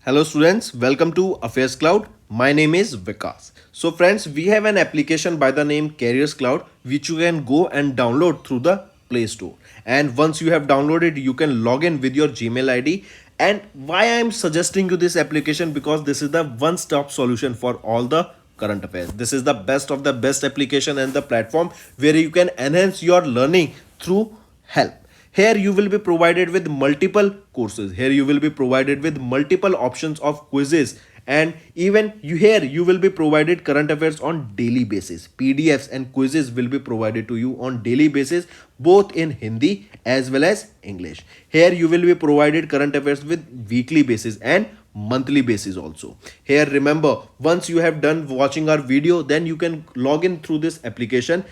Hello students, welcome to Affairscloud. My name is Vikas. So friends, we have an application by the name Careers Cloud which you can go and download through the Play Store. And once you have downloaded, you can log in with your Gmail ID. And why I am suggesting you this application, because this is the one-stop solution for all the current affairs. This is the best of the best application and the platform where you can enhance your learning through help. Here you will be provided with multiple courses. Here you will be provided with multiple options of quizzes, and even you will be provided current affairs on daily basis. PDFs and quizzes will be provided to you on daily basis, both in Hindi as well as English. Here you will be provided current affairs with weekly basis and monthly basis also. Here remember, once you have done watching our video, then you can log in through this application,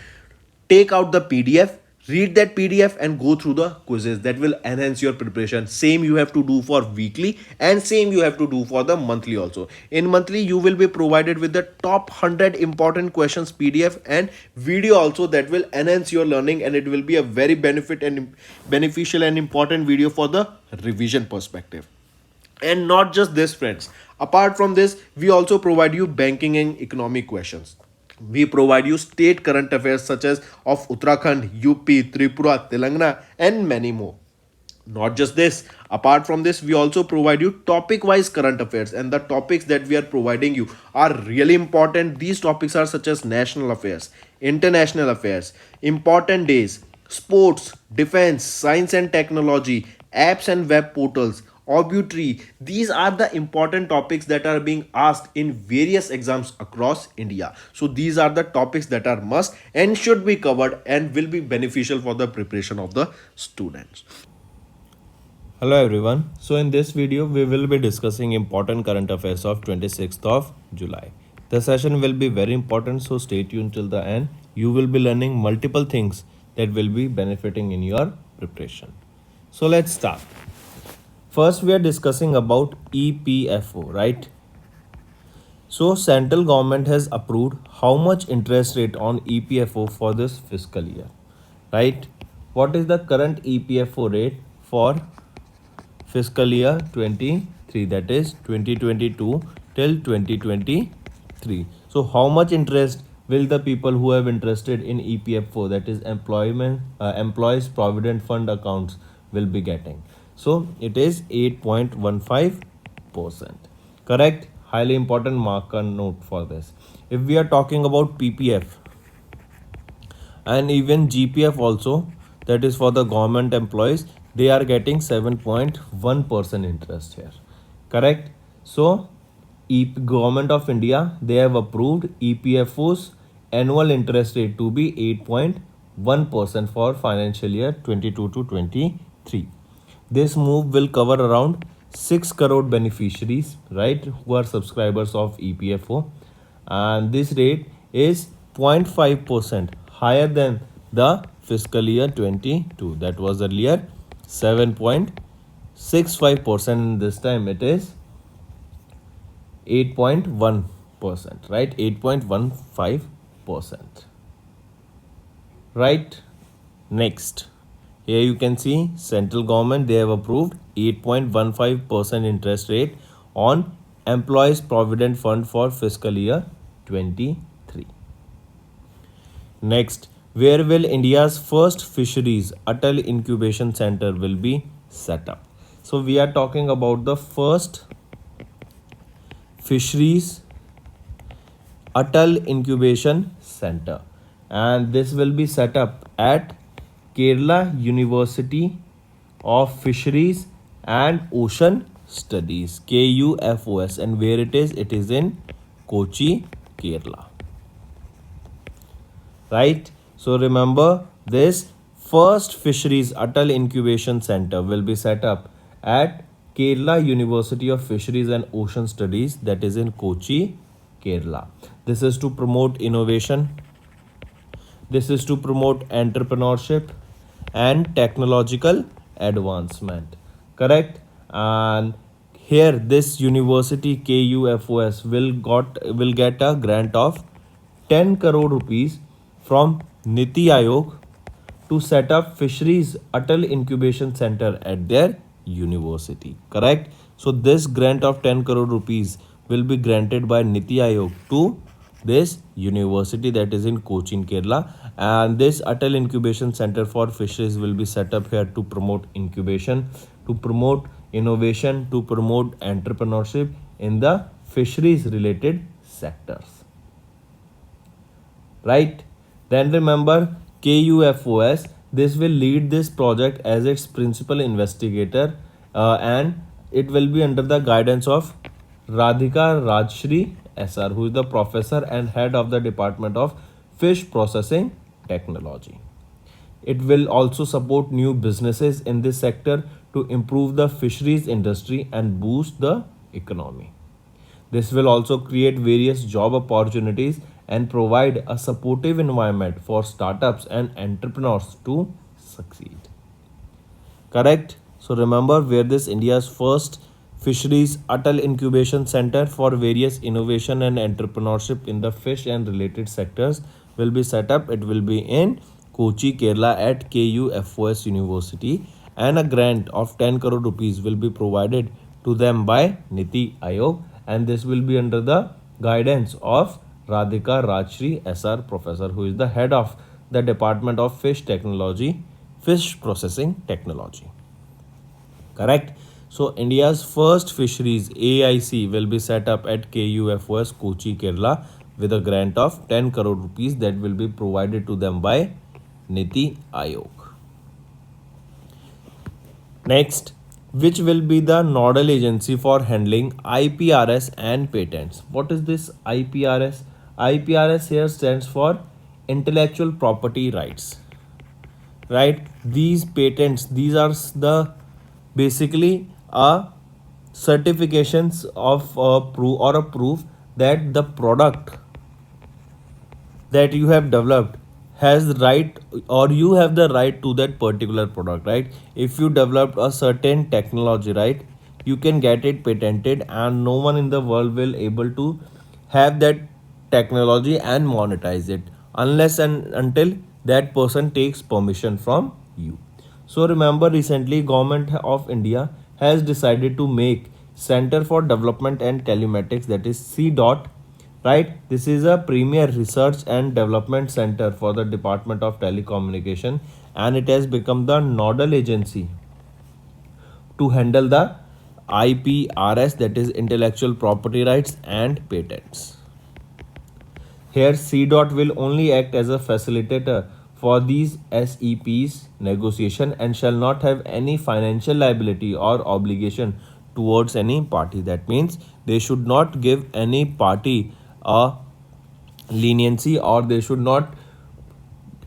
take out the PDF, read that PDF and go through the quizzes. That will enhance your preparation. Same you have to do for weekly and same you have to do for the monthly also. In monthly you will be provided with the top 100 important questions PDF and video also, that will enhance your learning, and it will be a very beneficial and important video for the revision perspective. And not just this friends, apart from this we also provide you banking and economic questions. We provide you state current affairs such as of Uttarakhand, UP, Tripura, Telangana and many more. Not just this, apart from this we also provide you topic wise current affairs, and the topics that we are providing you are really important. These topics are such as national affairs, international affairs, important days, sports, defense, science and technology, apps and web portals, obituary. These are the important topics that are being asked in various exams across India. So these are the topics that are must and should be covered and will be beneficial for the preparation of the students. Hello everyone. So in this video we will be discussing important current affairs of 26th of July. The session will be very important, so stay tuned till the end. You will be learning multiple things that will be benefiting in your preparation. So let's start. First we are discussing about EPFO, right? So central government has approved how much interest rate on EPFO for this fiscal year, right? What is the current EPFO rate for fiscal year 23, that is 2022 till 2023? So how much interest will the people who have interested in EPFO, that is employees provident fund accounts, will be getting? So it is 8.15%. Correct? Highly important marker note for this. If we are talking about PPF and even GPF also, that is for the government employees, they are getting 7.1% interest here. Correct? So Government of India, they have approved EPFO's annual interest rate to be 8.1% for financial year 22 to 23. This move will cover around 6 crore beneficiaries, right, who are subscribers of EPFO, and this rate is 0.5% higher than the fiscal year 22. That was earlier 7.65%. This time it is 8.1%, right? 8.15%. Right? Next. Here you can see central government, they have approved 8.15% interest rate on employees provident fund for fiscal year 23. Next, where will India's first fisheries Atal Incubation Center will be set up? So we are talking about the first fisheries Atal Incubation Center, and this will be set up at Kerala University of Fisheries and Ocean Studies, KUFOS, and where it is? It is in Kochi, Kerala. Right? So remember, this first fisheries Atal Incubation Center will be set up at Kerala University of Fisheries and Ocean Studies, that is in Kochi, Kerala. This is to promote innovation. This is to promote entrepreneurship and technological advancement. Correct? And here this university KUFOS will get a grant of 10 crore rupees from Niti Aayog to set up Fisheries Atal Incubation Center at their university. Correct? So this grant of 10 crore rupees will be granted by Niti Aayog to this university that is in Kochi in Kerala, and this Atal Incubation Center for Fisheries will be set up here to promote incubation, to promote innovation, to promote entrepreneurship in the fisheries related sectors. Right? Then remember KUFOS, this will lead this project as its principal investigator, and it will be under the guidance of Radhika Rajshri SR, who is the professor and head of the Department of Fish Processing Technology. It will also support new businesses in this sector to improve the fisheries industry and boost the economy. This will also create various job opportunities and provide a supportive environment for startups and entrepreneurs to succeed. Correct? So remember where this India's first fisheries Atal Incubation Center for various innovation and entrepreneurship in the fish and related sectors will be set up. It will be in Kochi, Kerala at KUFOS University, and a grant of 10 crore rupees will be provided to them by Niti Aayog, and this will be under the guidance of Radhika Rajshri SR professor, who is the head of the Department of Fish Processing Technology. Correct? So India's first fisheries AIC will be set up at KUFOS Kochi, Kerala with a grant of 10 crore rupees that will be provided to them by Niti Aayog. Next, which will be the nodal agency for handling IPRS and patents? What is this IPRS? IPRS here stands for intellectual property rights. Right? These patents, these are the basically a certifications of a proof or a proof that the product that you have developed has right, or you have the right to that particular product. Right? If you developed a certain technology, right, you can get it patented, and no one in the world will able to have that technology and monetize it unless and until that person takes permission from you. So remember, recently Government of India has decided to make Center for Development and Telematics, that is CDOT. Right? This is a premier research and development center for the Department of Telecommunication, and it has become the nodal agency to handle the IPRS, that is intellectual property rights and patents. Here CDOT will only act as a facilitator for these SEPs negotiation and shall not have any financial liability or obligation towards any party. That means they should not give any party a leniency, or they should not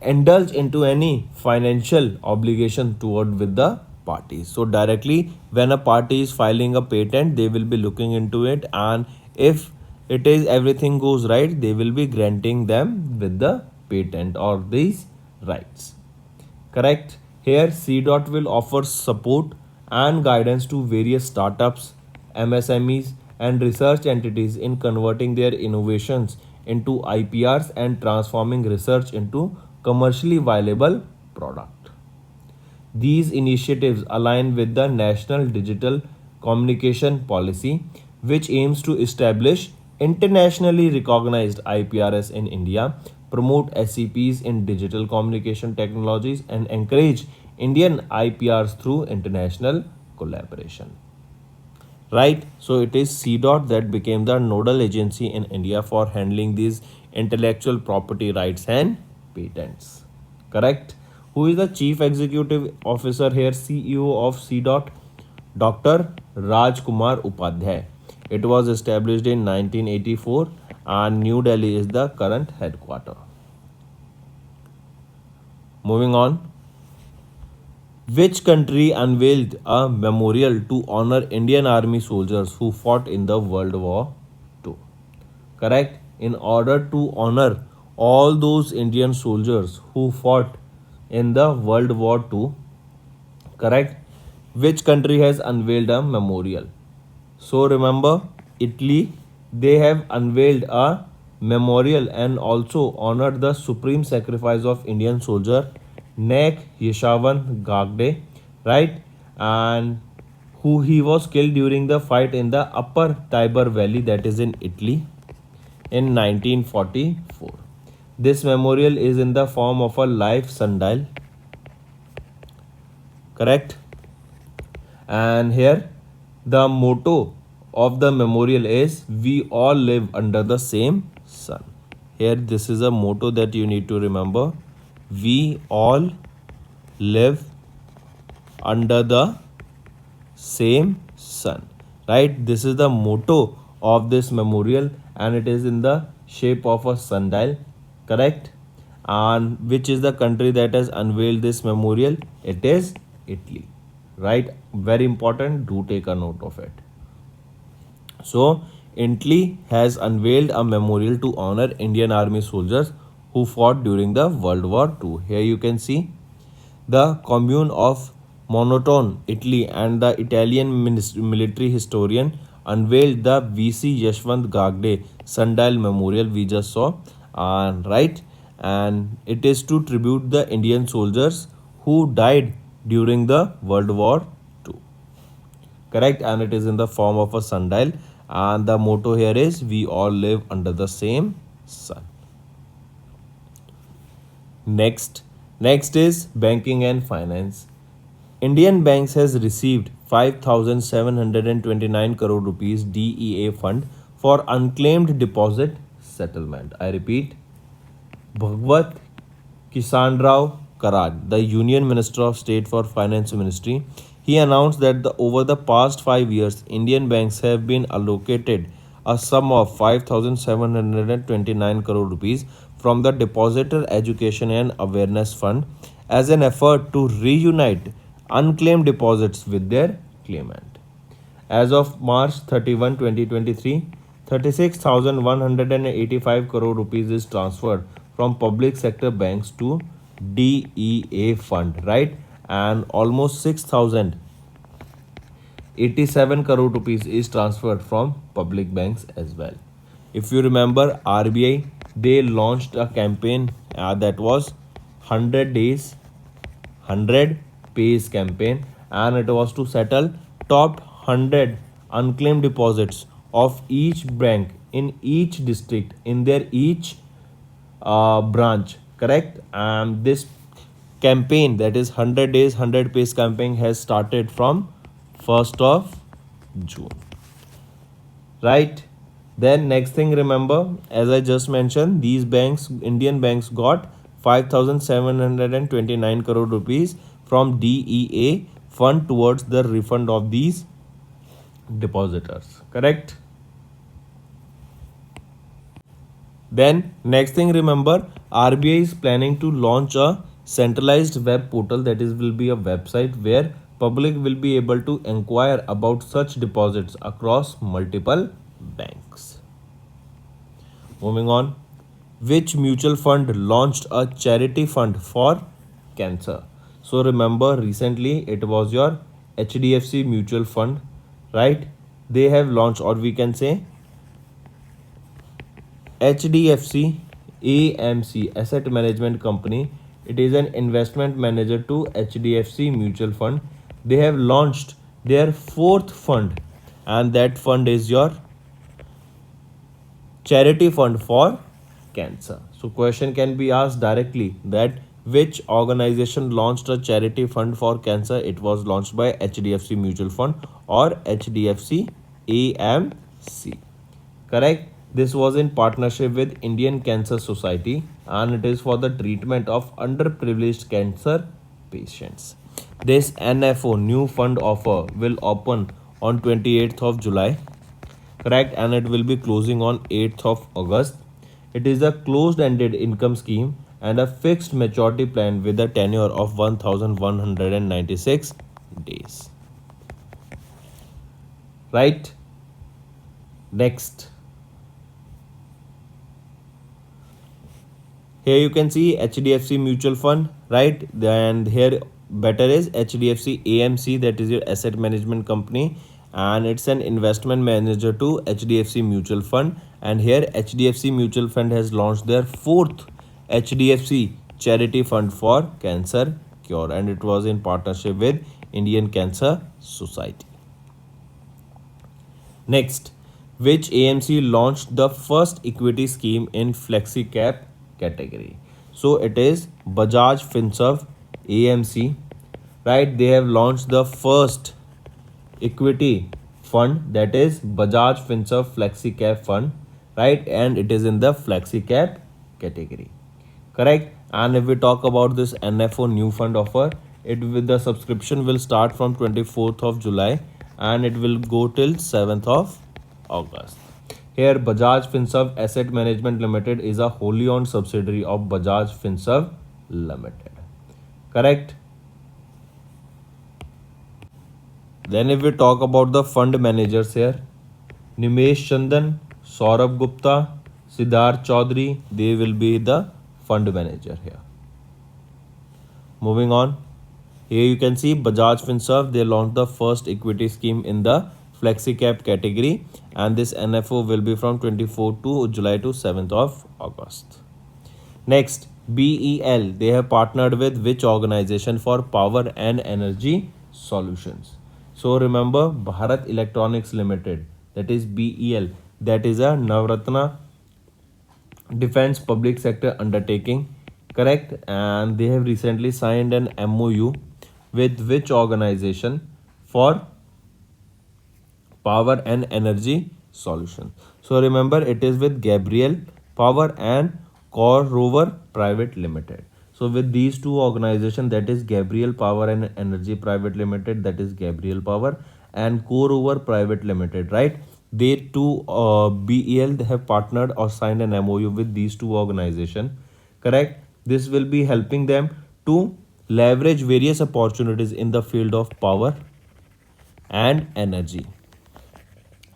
indulge into any financial obligation toward with the parties. So directly when a party is filing a patent, they will be looking into it, and if it is everything goes right, they will be granting them with the patent or these rights. Correct? Here CDOT will offer support and guidance to various startups, MSMEs and research entities in converting their innovations into IPRs and transforming research into commercially viable product. These initiatives align with the National Digital Communication Policy, which aims to establish internationally recognized IPRs in India, promote SCPs in digital communication technologies, and encourage Indian IPRs through international collaboration. Right? So it is CDOT that became the nodal agency in India for handling these intellectual property rights and patents. Correct? Who is the Chief Executive Officer here, CEO of CDOT? Dr. Rajkumar Upadhyay. It was established in 1984 and New Delhi is the current headquarter. Moving on. Which country unveiled a memorial to honor Indian Army soldiers who fought in the World War II? Correct? In order to honor all those Indian soldiers who fought in the World War II, correct? Which country has unveiled a memorial? So remember, Italy, they have unveiled a memorial and also honored the supreme sacrifice of Indian soldier Nek Yeshavan Gagde, right? And who he was killed during the fight in the upper Tiber Valley, that is in Italy, in 1944. This memorial is in the form of a live sundial, correct? And here the motto of the memorial is "We all live under the same sun." Here this is a motto that you need to remember. We all live under the same sun, right? This is the motto of this memorial and it is in the shape of a sundial, correct? And which is the country that has unveiled this memorial? It is Italy, right? Very important, do take a note of it. So Italy has unveiled a memorial to honor Indian Army soldiers who fought during the World War II. Here you can see the commune of Monotone, Italy, and the Italian military historian unveiled the VC Yashwant Gagde Sundial Memorial we just saw, right? And it is to tribute the Indian soldiers who died during the World War II, correct? And it is in the form of a sundial, and the motto here is "We all live under the same sun." Next is banking and finance. Indian Banks has received 5,729 crore rupees DEA fund for unclaimed deposit settlement. I repeat, Bhagwat Kisan Rao Karaj, the Union Minister of State for Finance Ministry, he announced that over the past 5 years, Indian banks have been allocated a sum of 5,729 crore rupees from the Depositor Education and Awareness Fund as an effort to reunite unclaimed deposits with their claimant. As of March 31, 2023, 36,185 crore rupees is transferred from public sector banks to DEA fund, right? And almost 6,087 crore rupees is transferred from public banks as well. If you remember, RBI, they launched a campaign that was 100 days 100 pays campaign, and it was to settle top 100 unclaimed deposits of each bank in each district in their each branch, correct? And this campaign, that is 100 days 100 pays campaign, has started from 1st of June, right? Then next thing, remember, as I just mentioned, these banks, Indian banks, got 5,729 crore rupees from DEA fund towards the refund of these depositors, correct? Then next thing, remember, RBI is planning to launch a centralized web portal, that is will be a website where public will be able to inquire about such deposits across multiple banks. Moving on, which mutual fund launched a charity fund for cancer? So remember, recently it was your HDFC mutual fund, right? They have launched, or we can say HDFC AMC Asset Management Company. It is an investment manager to HDFC Mutual Fund. They have launched their fourth fund, and that fund is your charity fund for cancer. So question can be asked directly that which organization launched a charity fund for cancer? It was launched by HDFC Mutual Fund or HDFC AMC, correct? This was in partnership with Indian Cancer Society, and it is for the treatment of underprivileged cancer patients. This NFO new fund offer will open on 28th of July, correct? And it will be closing on 8th of August. It is a closed-ended income scheme and a fixed maturity plan with a tenure of 1,196 days. Right? Next. Here you can see HDFC Mutual Fund, right? And here better is HDFC AMC, that is your asset management company, and it's an investment manager to HDFC Mutual Fund. And here HDFC Mutual Fund has launched their fourth HDFC charity fund for cancer cure, and it was in partnership with Indian Cancer Society. Next, which AMC launched the first equity scheme in flexi cap category? So it is Bajaj Finserv AMC, right? They have launched the first equity fund, that is Bajaj Finserv Flexi Cap Fund, right? And it is in the Flexi Cap category, correct? And if we talk about this NFO new fund offer, it with the subscription will start from 24th of July and it will go till 7th of August. Here Bajaj Finserv Asset Management Limited is a wholly owned subsidiary of Bajaj Finserv Limited, correct? Then if we talk about the fund managers here, Nimesh Chandan, Saurabh Gupta, Siddharth Chaudhary, they will be the fund manager here. Moving on, here you can see Bajaj Finserv, they launched the first equity scheme in the flexi cap category, and this NFO will be from 24th to July to 7th of August. Next, BEL, they have partnered with which organization for power and energy solutions? So remember Bharat Electronics Limited, that is BEL, that is a Navratna defense public sector undertaking, correct? And they have recently signed an MOU with which organization for power and energy solution? So remember it is with Gabriel Power and Core Rover Private Limited. So with these two organizations, that is Gabriel Power and Energy Private Limited, that is Gabriel Power, and Core Rover Private Limited, right? They two BEL, they have partnered or signed an MOU with these two organizations, correct? This will be helping them to leverage various opportunities in the field of power and energy,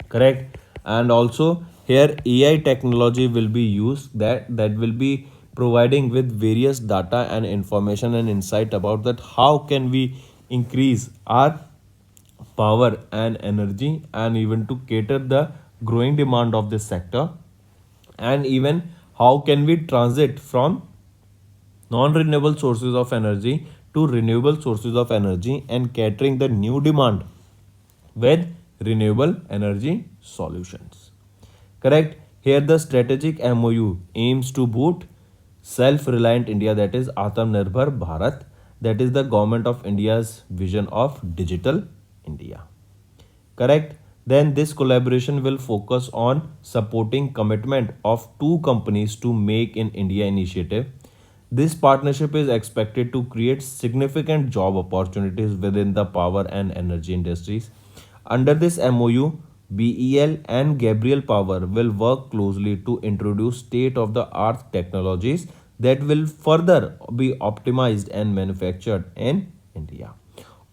correct? And also here AI technology will be used, that will be providing with various data and information and insight about that how can we increase our power and energy, and even to cater the growing demand of this sector, and even how can we transit from non-renewable sources of energy to renewable sources of energy and catering the new demand with renewable energy solutions. Correct? Here the strategic MOU aims to boot self-reliant India, that is Atmanirbhar Bharat, that is the government of India's vision of digital India. Correct? Then this collaboration will focus on supporting commitment of two companies to Make in India initiative. This partnership is expected to create significant job opportunities within the power and energy industries. Under this MOU, BEL and Gabriel Power will work closely to introduce state of the art technologies that will further be optimized and manufactured in India.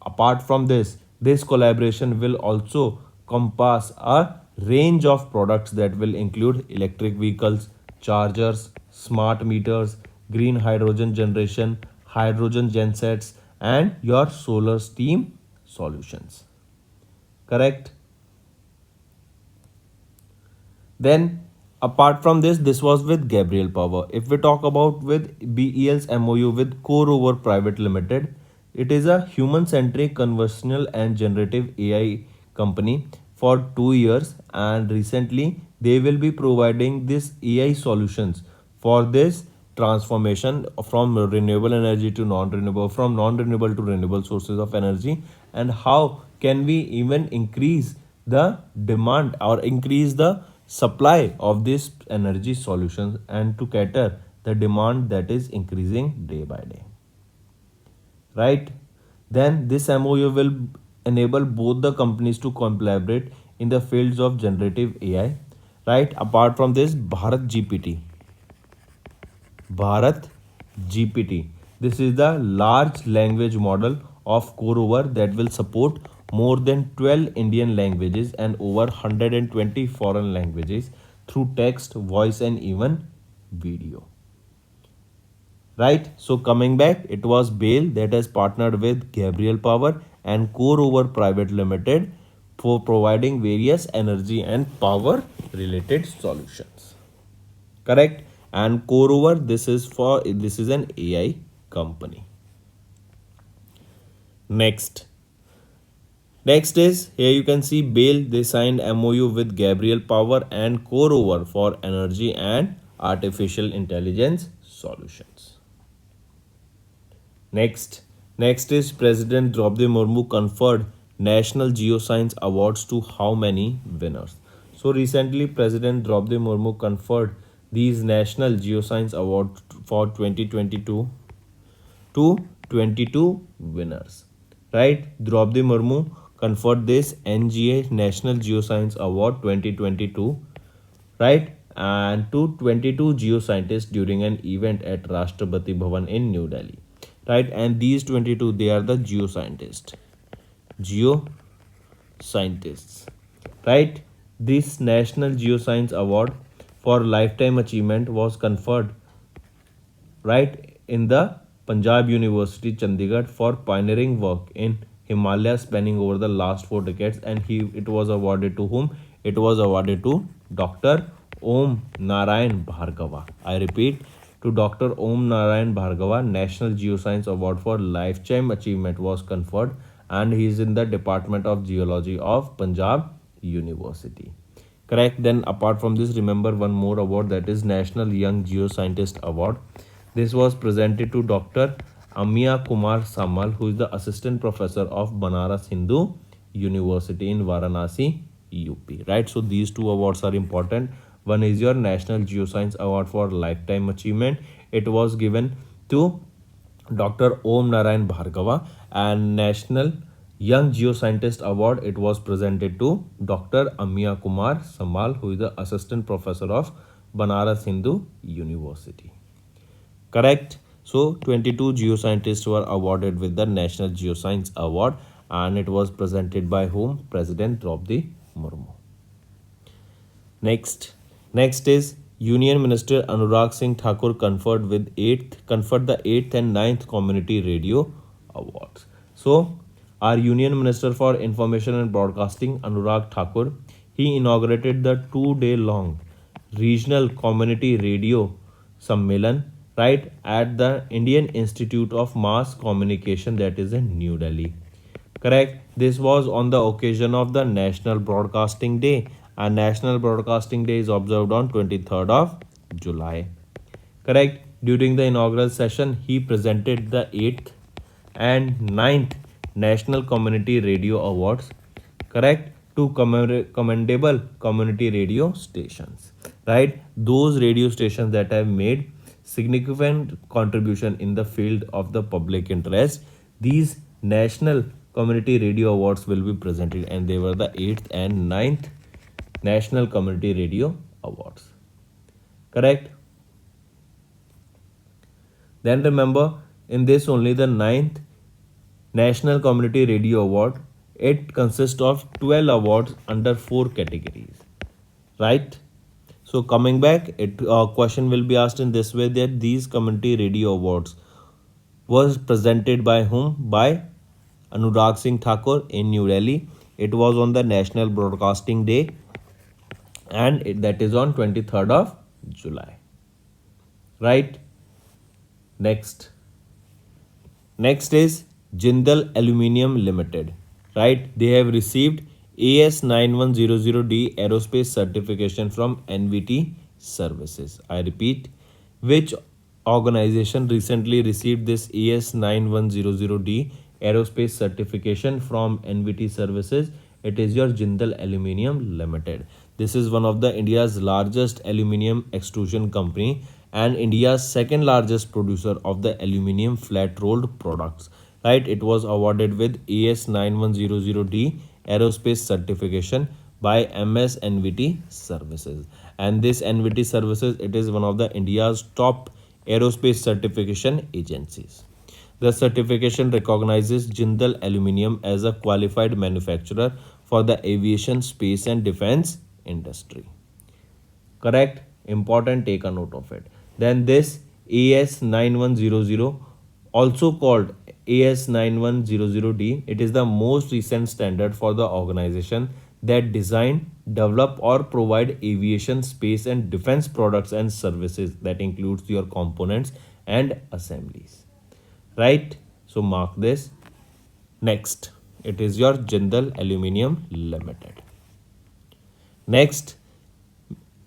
Apart from this, this collaboration will also compass a range of products that will include electric vehicles, chargers, smart meters, green hydrogen generation, hydrogen gensets, and your solar steam solutions. Correct? Then, apart from this, this was with Gabriel Power. If we talk about with BEL's MOU with Core Over Private Limited, it is a human-centric conversational and generative AI company for 2 years, and recently they will be providing this AI solutions for this transformation from renewable energy to non-renewable, from non-renewable to renewable sources of energy, and how can we even increase the demand or increase the supply of this energy solutions and to cater the demand that is increasing day by day, right? Then this MOU will enable both the companies to collaborate in the fields of generative AI, right? Apart from this, Bharat GPT. This is the large language model of Coreover that will support more than 12 Indian languages and over 120 foreign languages through text, voice, and even video. Right? So, coming back, it was Bale that has partnered with Gabriel Power and Coreover Private Limited for providing various energy and power related solutions. Correct? And Coreover, this is an AI company. Next, Next is here you can see Bale. They signed MOU with Gabriel Power and Core for energy and artificial intelligence solutions. Next is President Draupadi Murmu conferred National Geoscience Awards to how many winners? So recently, President Draupadi Murmu conferred these National Geoscience Awards for 2022 to 22 winners. Right? Draupadi Murmu conferred this NGA National Geoscience Award 2022, right, and to 22 geoscientists during an event at Rashtrapati Bhavan in New Delhi, right, and these 22 they are the geoscientists, right. This National Geoscience Award for lifetime achievement was conferred, right, in the Punjab University Chandigarh for pioneering work in Himalaya spanning over the last 4 decades, and it was awarded to whom? It was awarded to Dr. Om Narayan Bhargava. I repeat, to Dr. Om Narayan Bhargava, National Geoscience Award for lifetime achievement was conferred, and he is in the Department of Geology of Punjab University. Correct. Then apart from this, remember one more award, that is National Young Geoscientist Award. This was presented to Dr. Amiya Kumar Samal, who is the assistant professor of Banaras Hindu University in Varanasi, UP. Right. So these two awards are important. One is your National Geoscience Award for lifetime achievement. It was given to Dr. Om Narayan Bhargava, and National Young Geoscientist Award, it was presented to Dr. Amiya Kumar Samal, who is the assistant professor of Banaras Hindu University. Correct. So 22 geoscientists were awarded with the National Geoscience Award, and it was presented by whom? President Draupadi Murmu. Next is Union Minister Anurag Singh Thakur conferred the 8th and ninth Community Radio Awards. So our Union Minister for Information and Broadcasting Anurag Thakur, he inaugurated the 2-day long Regional Community Radio Sammelan, right, at the Indian Institute of Mass Communication, that is in New Delhi. Correct. This was on the occasion of the National Broadcasting Day, and National Broadcasting Day is observed on 23rd of July. Correct. During the inaugural session, he presented the 8th and ninth National Community Radio Awards, correct, to commendable community radio stations, right, those radio stations that have made significant contribution in the field of the public interest. These National Community Radio Awards will be presented, and they were the 8th and ninth National Community Radio Awards. Correct? Then remember, in this only the ninth National Community Radio Award, it consists of 12 awards under 4 categories. Right? So coming back, question will be asked in this way, that these Community Radio Awards was presented by whom? By Anurag Singh Thakur in New Delhi. It was on the National Broadcasting Day, and that is on 23rd of July. Right? Next is Jindal Aluminium Limited. Right? They have received AS9100D aerospace certification from NVT Services. I repeat, which organization recently received this AS9100D aerospace certification from NVT Services? It is your Jindal Aluminium Limited. This is one of the India's largest aluminium extrusion company and India's second largest producer of the aluminium flat rolled products. Right, it was awarded with AS9100D aerospace certification by MS NVT Services, and this NVT Services, it is one of the India's top aerospace certification agencies. The certification recognizes Jindal Aluminium as a qualified manufacturer for the aviation, space and defense industry. Correct? Important, take a note of it. Then this AS9100, also called AS9100D, it is the most recent standard for the organization that design, develop or provide aviation, space and defense products and services, that includes your components and assemblies. Right? So mark this. Next, It is your Jindal Aluminium Limited. Next,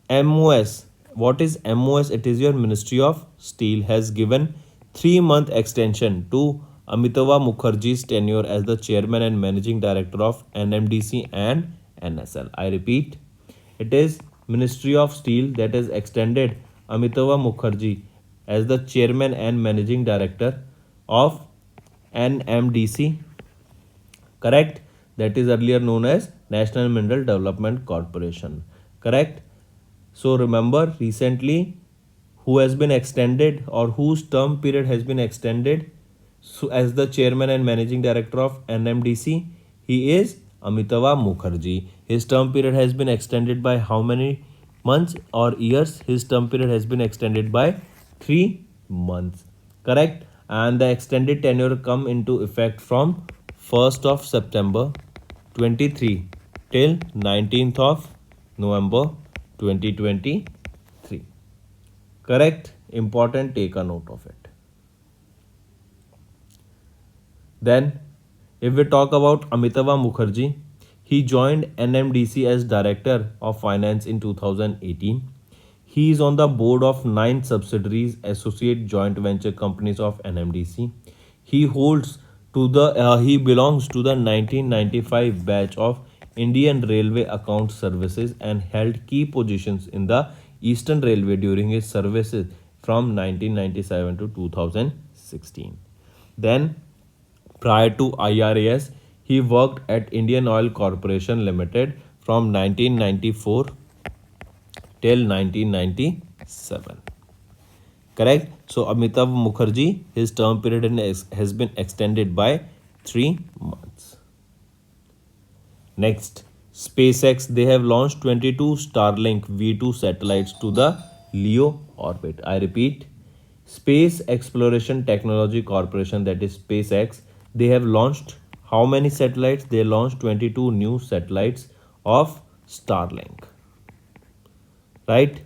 MOS. What is MOS? It is your Ministry of Steel has given 3-month extension to Amitava Mukherjee's tenure as the chairman and managing director of NMDC and NSL. I repeat, it is Ministry of Steel that has extended Amitava Mukherjee as the chairman and managing director of NMDC, correct? That is earlier known as National Mineral Development Corporation, correct? So remember, recently who has been extended or whose term period has been extended so as the chairman and managing director of NMDC? He is Amitava Mukherjee. His term period has been extended by how many months or years? His term period has been extended by 3 months, correct? And the extended tenure come into effect from 1st of September 23 till 19th of November 2023. Correct? Important, take a note of it. Then, if we talk about Amitava Mukherjee, he joined NMDC as Director of Finance in 2018. He is on the board of 9 subsidiaries, associate joint venture companies of NMDC. He belongs to the 1995 batch of Indian Railway Account Services and held key positions in the Eastern Railway during his services from 1997 to 2016. Then, prior to IRAS, he worked at Indian Oil Corporation Limited from 1994 till 1997. Correct? So Amitabh Mukherjee, his term period has been extended by 3 months. Next, SpaceX, they have launched 22 Starlink V2 satellites to the LEO orbit. I repeat, Space Exploration Technology Corporation, that is SpaceX, they have launched how many satellites? They launched 22 new satellites of Starlink. Right?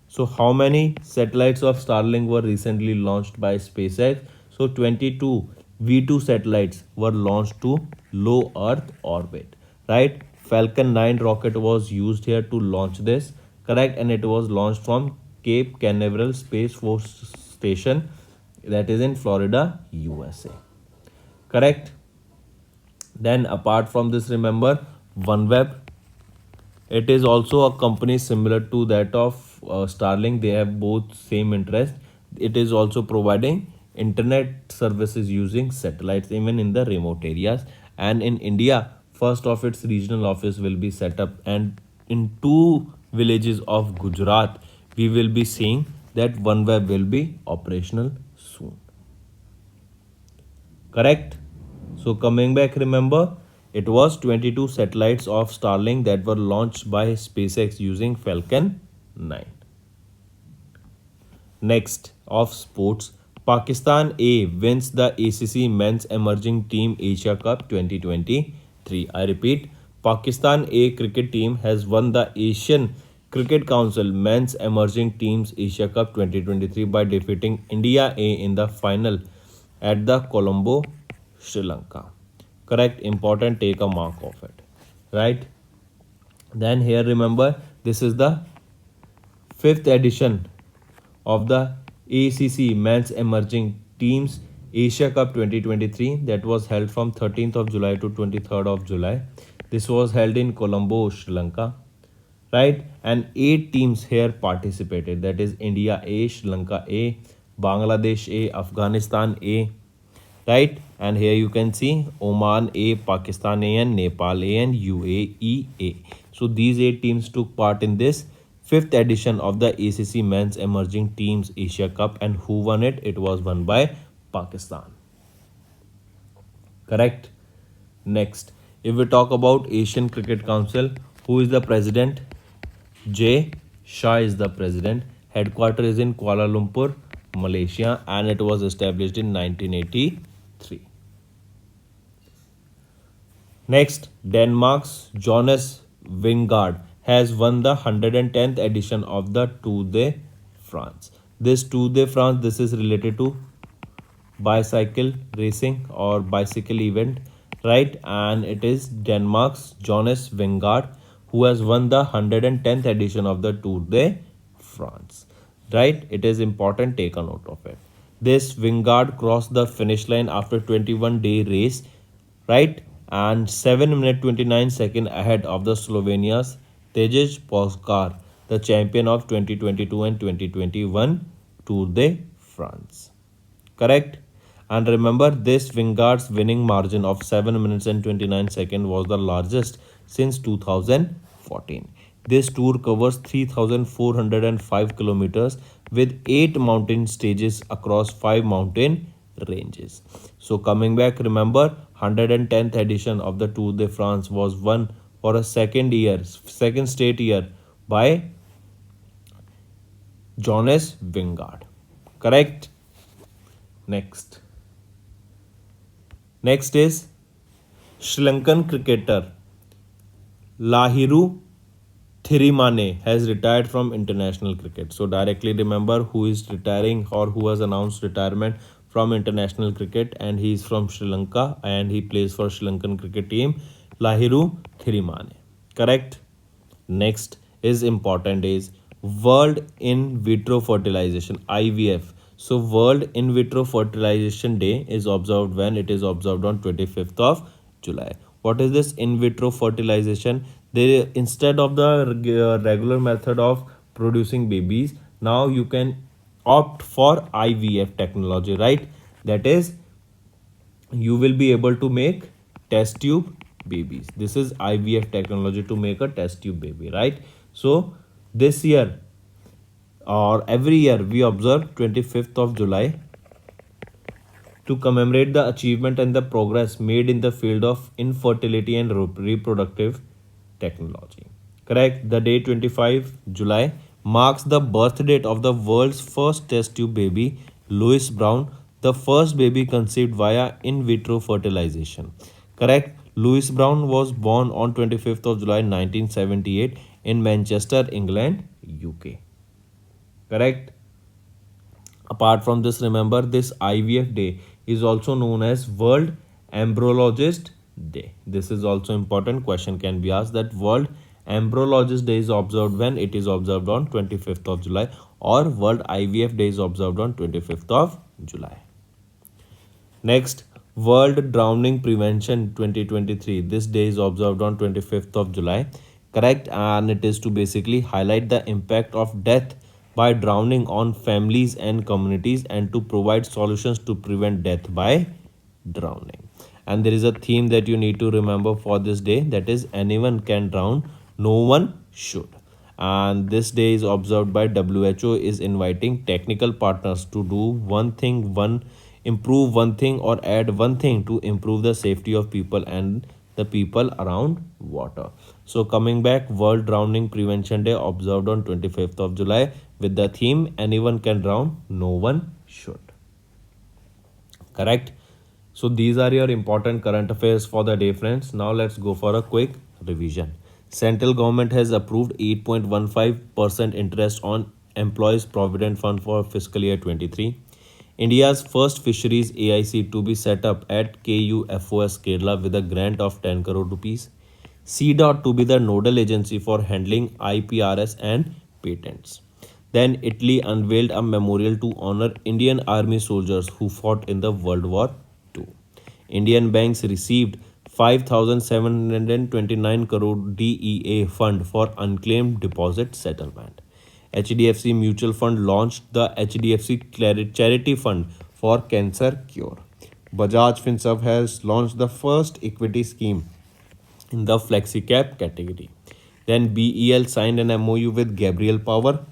So how many satellites of Starlink were recently launched by SpaceX? So 22 V2 satellites were launched to low Earth orbit, right? Falcon 9 rocket was used here to launch this, correct? And it was launched from Cape Canaveral Space Force Station, that is in Florida, USA, correct? Then apart from this, remember OneWeb, it is also a company similar to that of Starlink. They have both same interest. It is also providing internet services using satellites even in the remote areas. And in India, first of its regional office will be set up, and in 2 villages of Gujarat, we will be seeing that OneWeb will be operational soon. Correct? So coming back, remember, it was 22 satellites of Starlink that were launched by SpaceX using Falcon 9. Next, of sports, Pakistan A wins the ACC Men's Emerging Team Asia Cup 2023. I repeat, Pakistan A cricket team has won the Asian Cricket Council Men's Emerging Teams Asia Cup 2023 by defeating India A in the final at the Colombo, Sri Lanka. Correct? Important, take a mark of it. Right? Then here remember, this is the 5th edition of the ACC Men's Emerging Teams Asia Cup 2023 that was held from 13th of July to 23rd of July. This was held in Colombo, Sri Lanka. Right? And 8 teams here participated, that is India A, Sri Lanka A, Bangladesh A, Afghanistan A, right? And here you can see Oman A, Pakistan A, and Nepal A, and UAE A. So these 8 teams took part in this 5th edition of the ACC Men's Emerging Teams Asia Cup, and who won it? It was won by Pakistan. Correct? Next, if we talk about Asian Cricket Council, who is the president? J. Shah is the president. Headquarters is in Kuala Lumpur, Malaysia, and it was established in 1983. Next, Denmark's Jonas Vingegaard has won the 110th edition of the Tour de France. This Tour de France, this is related to bicycle racing or bicycle event, right? And it is Denmark's Jonas Vingegaard who has won the 110th edition of the Tour de France, right? It is important, take a note of it. This Vingegaard crossed the finish line after 21-day race, right? And 7 minute 29 second ahead of the Slovenia's Tejej Pogačar, the champion of 2022 and 2021 Tour de France. Correct? And remember, this Vingegaard's winning margin of 7 minutes and 29 seconds was the largest since 2014. This tour covers 3,405 kilometers with 8 mountain stages across 5 mountain ranges. So coming back, remember 110th edition of the Tour de France was won for a second straight year by Jonas Vingegaard. Correct? Next. Next is Sri Lankan cricketer Lahiru Thirimane has retired from international cricket. So directly remember who is retiring or who has announced retirement from international cricket, and he is from Sri Lanka and he plays for Sri Lankan cricket team, Lahiru Thirimane. Correct? Next is important is World In Vitro Fertilization, IVF. So World In Vitro Fertilization Day is observed when? It is observed on 25th of July. What is this in vitro fertilization? They, instead of the regular method of producing babies, now you can opt for IVF technology, right? That is, you will be able to make test tube babies. This is IVF technology to make a test tube baby, right? So this year or every year we observe 25th of July to commemorate the achievement and the progress made in the field of infertility and reproductive technology. Correct? The day 25 July marks the birth date of the world's first test tube baby, Louis Brown, the first baby conceived via in vitro fertilization. Correct? Louis Brown was born on 25th of July 1978 in Manchester, England, UK. Correct? Apart from this, remember this IVF day is also known as World Embryologist Day. This is also important. Question can be asked that World Embryologist Day is observed when? It is observed on 25th of July, or World IVF Day is observed on 25th of July. Next, World Drowning Prevention 2023. This day is observed on 25th of July. Correct? And it is to basically highlight the impact of death by drowning on families and communities and to provide solutions to prevent death by drowning. And there is a theme that you need to remember for this day, that is anyone can drown, no one should. And this day is observed by WHO is inviting technical partners to do improve one thing or add one thing to improve the safety of people and the people around water. So coming back, World Drowning Prevention Day observed on 25th of July with the theme anyone can drown, no one should. Correct? So these are your important current affairs for the day, friends. Now let's go for a quick revision. Central government has approved 8.15% interest on Employees Provident Fund for fiscal year 23. India's first fisheries AIC to be set up at KUFOS Kerala with a grant of 10 crore rupees. CDOT to be the nodal agency for handling IPRS and patents. Then Italy unveiled a memorial to honor Indian Army soldiers who fought in the World War II. Indian banks received 5,729 crore DEA fund for unclaimed deposit settlement. HDFC Mutual Fund launched the HDFC Charity Fund for Cancer Cure. Bajaj Finserv has launched the first equity scheme in the FlexiCap category. Then BEL signed an MOU with Gabriel Power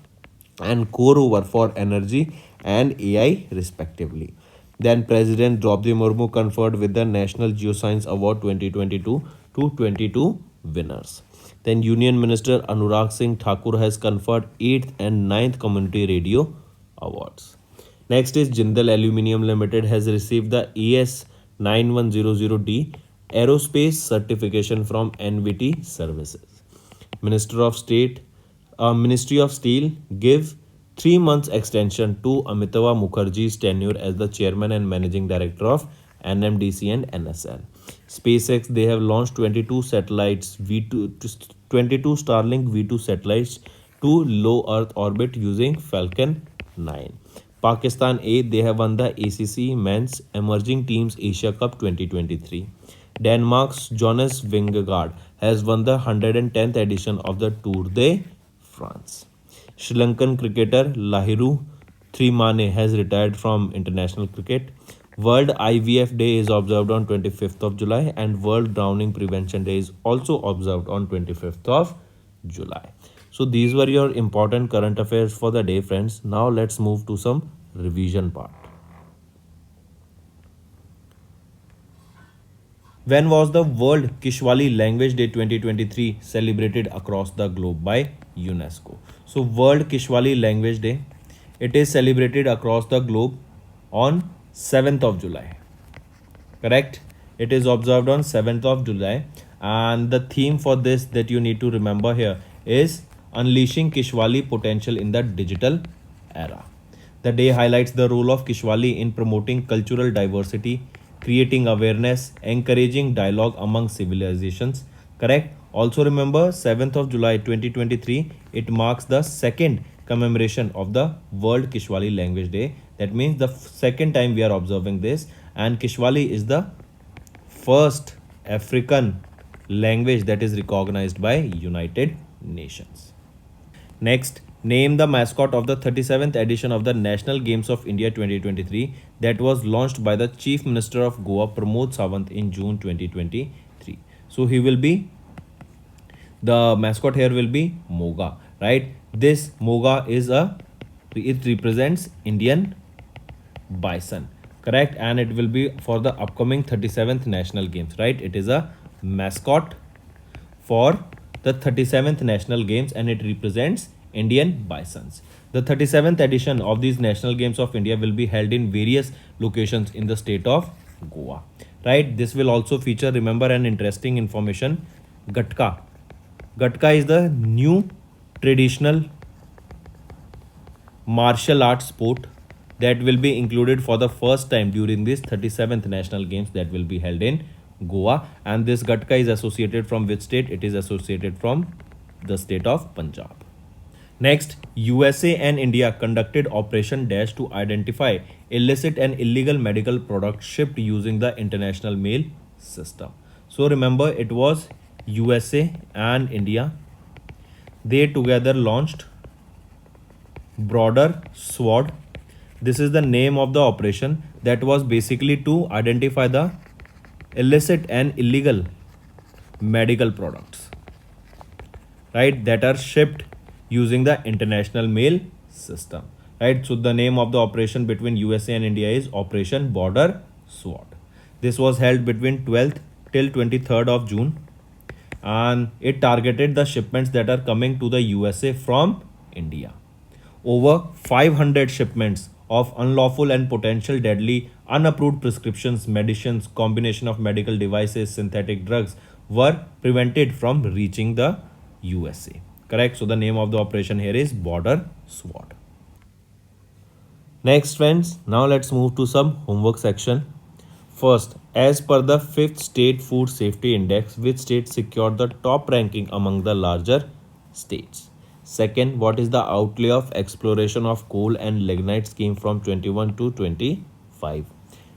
and CoreOver for energy and AI respectively. Then President Draupadi Murmu conferred with the National Geoscience Award 2022 to 22 winners. Then Union Minister Anurag Singh Thakur has conferred 8th and 9th Community Radio Awards. Next is Jindal Aluminium Limited has received the ES 9100D Aerospace certification from NVT Services. Ministry of Steel give 3 months extension to Amitava Mukherjee's tenure as the chairman and managing director of NMDC and NSL. SpaceX, they have launched 22 satellites V2 22 Starlink V2 satellites to low Earth orbit using Falcon 9. Pakistan A, they have won the ACC Men's Emerging Teams Asia Cup 2023. Denmark's Jonas Vingegaard has won the 110th edition of the Tour de France. Sri Lankan cricketer Lahiru Thrimane has retired from international cricket. World IVF Day is observed on 25th of July and World Drowning Prevention Day is also observed on 25th of July. So these were your important current affairs for the day, friends. Now let's move to some revision part. When was the World Kishwali Language Day 2023 celebrated across the globe by UNESCO? So World Kishwali Language Day, it is celebrated across the globe on 7th of July. Correct? It is observed on 7th of July, and the theme for this that you need to remember here is Unleashing Kishwali Potential in the Digital Era. The day highlights the role of Kishwali in promoting cultural diversity, creating awareness, encouraging dialogue among civilizations. Correct? Also remember 7th of July 2023, it marks the second commemoration of the World Kishwali Language Day. That means the second time we are observing this, and Kishwali is the first African language that is recognized by United Nations. Next, name the mascot of the 37th edition of the National Games of India 2023 that was launched by the Chief Minister of Goa Pramod Sawant in June 2023. So he will be, the mascot here will be Moga, right? This Moga is it represents Indian bison, correct? And it will be for the upcoming 37th National Games, right? It is a mascot for the 37th National Games and it represents Indian bisons. The 37th edition of these National Games of India will be held in various locations in the state of Goa, right? This will also feature, remember, an interesting information, Gatka. Gatka is the new traditional martial arts sport that will be included for the first time during this 37th National Games that will be held in Goa. And this Gatka is associated from which state? It is associated from the state of Punjab. Next, USA and India conducted Operation Dash to identify illicit and illegal medical products shipped using the international mail system. So remember, it was USA and India. They together launched Broader Sword. This is the name of the operation that was basically to identify the illicit and illegal medical products, right, that are shipped using the international mail system, right? So the name of the operation between USA and India is Operation Border Sword. This was held between 12th till 23rd of June and it targeted the shipments that are coming to the USA from India. Over 500 shipments of unlawful and potential deadly unapproved prescriptions, medicines, combination of medical devices, synthetic drugs were prevented from reaching the USA. Correct? So the name of the operation here is Border Sword. Next, friends, now let's move to some homework section. First, as per the 5th State Food Safety Index, which state secured the top ranking among the larger states? Second, what is the outlay of exploration of coal and lignite scheme from 21 to 25?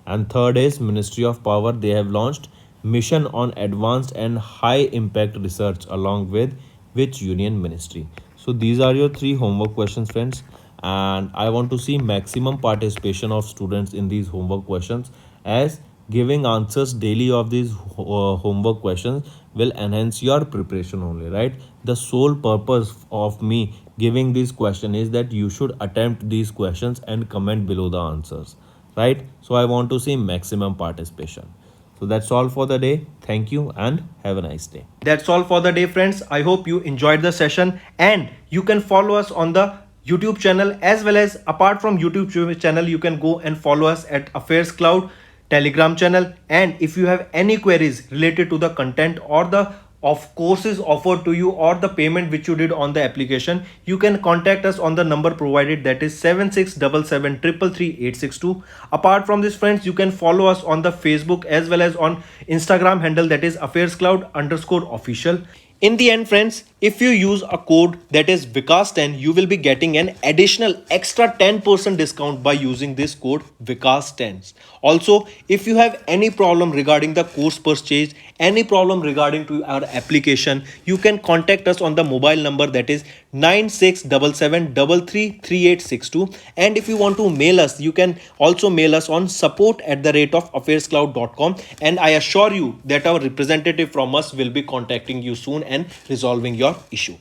And third is Ministry of Power. They have launched mission on advanced and high impact research along with which union ministry? So these are your 3 homework questions, friends, and I want to see maximum participation of students in these homework questions, as giving answers daily of these homework questions will enhance your preparation only, right? The sole purpose of me giving this question is that you should attempt these questions and comment below the answers, right? So I want to see maximum participation. So that's all for the day. Thank you and have a nice day. That's all for the day, friends. I hope you enjoyed the session, and you can follow us on the YouTube channel, as well as apart from YouTube channel, you can go and follow us at Affairscloud Telegram channel. And if you have any queries related to the content or the of courses offered to you or the payment which you did on the application, you can contact us on the number provided, that is 7677333862. Apart from this friends, you can follow us on the Facebook as well as on Instagram handle, that is Affairscloud_official. In the end friends, if you use a code that is Vikas10, you will be getting an additional extra 10% discount by using this code Vikas10. Also, if you have any problem regarding the course purchase, any problem regarding to our application, you can contact us on the mobile number, that is 9677333862. And if you want to mail us, you can also mail us on support@affairscloud.com, and I assure you that our representative from us will be contacting you soon and resolving your issue.